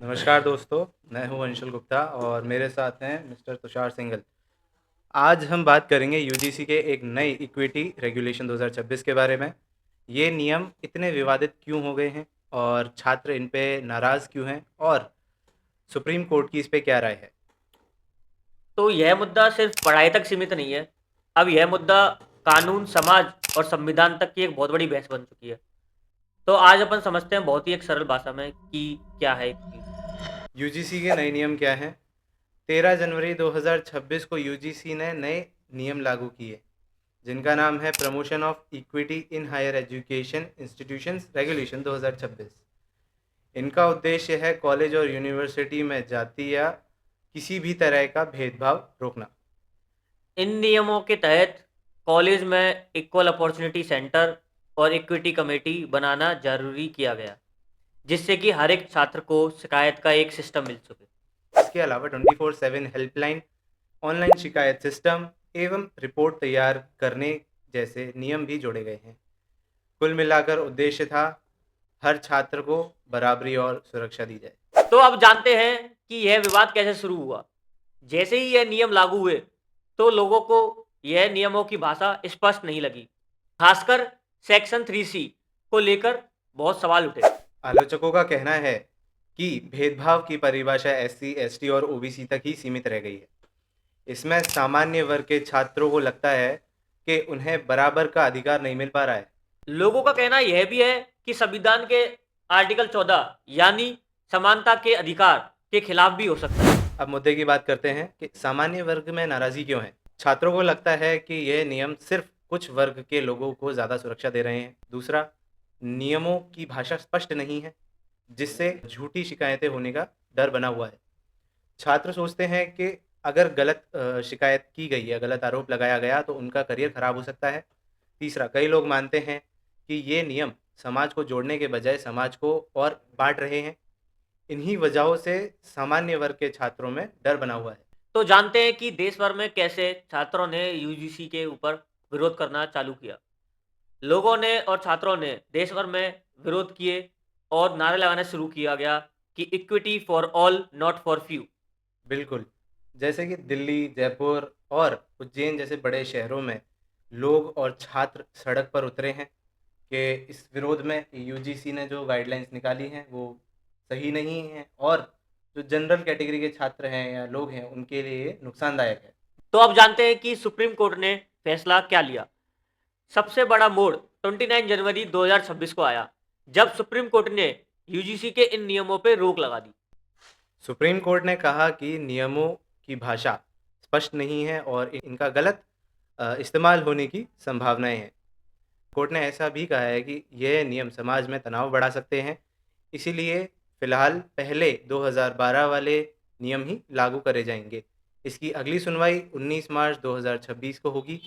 नमस्कार दोस्तों, मैं हूं अंशुल गुप्ता और मेरे साथ हैं मिस्टर तुषार सिंघल। आज हम बात करेंगे यूजीसी के एक नए इक्विटी रेगुलेशन 2026 के बारे में। ये नियम इतने विवादित क्यों हो गए हैं और छात्र इन पे नाराज़ क्यों हैं और सुप्रीम कोर्ट की इस पे क्या राय है? तो यह मुद्दा सिर्फ पढ़ाई तक सीमित नहीं है। अब यह मुद्दा कानून, समाज और संविधान तक की एक बहुत बड़ी बहस बन चुकी है। तो आज अपन समझते हैं बहुत ही एक सरल भाषा में कि क्या है एक चीज़। यूजीसी के नए नियम क्या हैं? 13 जनवरी 2026 को यूजीसी ने नए नियम लागू किए, जिनका नाम है promotion of equity in higher education institutions regulation 2026। इनका उद्देश्य है कॉलेज और यूनिवर्सिटी में जाति या किसी भी तरह का भेदभाव रोकना। इन नियमों के तहत कॉलेज में इक्वल अपॉर्चुनिटी सेंटर और इक्विटी कमेटी बनाना जरूरी किया गया, जिससे कि हर एक छात्र को शिकायत का एक सिस्टम मिल सके। इसके अलावा 24/7 हेल्पलाइन, ऑनलाइन शिकायत सिस्टम एवं रिपोर्ट तैयार करने जैसे नियम भी जोड़े गए हैं। कुल मिलाकर उद्देश्य था हर छात्र को बराबरी और सुरक्षा दी जाए। तो अब जानते हैं कि यह विवाद कैसे शुरू हुआ। जैसे ही यह नियम लागू हुए तो लोगों को यह नियमों की भाषा स्पष्ट नहीं लगी। खासकर सेक्शन 3C को लेकर बहुत सवाल उठे। आलोचकों का कहना है कि भेदभाव की परिभाषा एससी, एसटी और ओबीसी तक ही सीमित रह गई है। इसमें सामान्य वर्ग के छात्रों को लगता है कि उन्हें बराबर का अधिकार नहीं मिल पा रहा है। लोगों का कहना यह भी है कि संविधान के आर्टिकल 14 यानी समानता के अधिकार के खिलाफ भी हो सकता है। अब मुद्दे की बात करते हैं कि सामान्य वर्ग में नाराज़गी क्यों है। छात्रों को लगता है कि यह नियम सिर्फ कुछ वर्ग के लोगों को ज़्यादा सुरक्षा दे रहे हैं। दूसरा, नियमों की भाषा स्पष्ट नहीं है, जिससे झूठी शिकायतें होने का डर बना हुआ है। छात्र सोचते हैं कि अगर गलत शिकायत की गई है, गलत आरोप लगाया गया तो उनका करियर खराब हो सकता है। तीसरा, कई लोग मानते हैं कि ये नियम समाज को जोड़ने के बजाय समाज को और बांट रहे हैं। इन्हीं वजहों से सामान्य वर्ग के छात्रों में डर बना हुआ है। तो जानते हैं कि देश भर में कैसे छात्रों ने यूजीसी के ऊपर विरोध करना चालू किया। लोगों ने और छात्रों ने देश भर में विरोध किए और नारे लगाना शुरू किया गया कि equity for all not for few. बिल्कुल, जैसे कि दिल्ली, जयपुर और उज्जैन जैसे बड़े शहरों में लोग और छात्र सड़क पर उतरे हैं कि इस विरोध में यूजीसी ने जो गाइडलाइंस निकाली हैं वो सही नहीं है और जो जनरल कैटेगरी के छात्र हैं या लोग हैं उनके लिए ये नुकसानदायक है। तो अब जानते हैं कि सुप्रीम कोर्ट ने फैसला क्या लिया। सबसे बड़ा मोड़ 29 जनवरी 2026 को आया, जब सुप्रीम कोर्ट ने यूजीसी के इन नियमों पर रोक लगा दी। सुप्रीम कोर्ट ने कहा कि नियमों की भाषा स्पष्ट नहीं है और इनका गलत इस्तेमाल होने की संभावनाएं हैं। कोर्ट ने ऐसा भी कहा है कि यह नियम समाज में तनाव बढ़ा सकते हैं, इसीलिए फिलहाल पहले 2012 वाले नियम ही लागू करे जाएंगे। इसकी अगली सुनवाई 19 मार्च 2026 को होगी।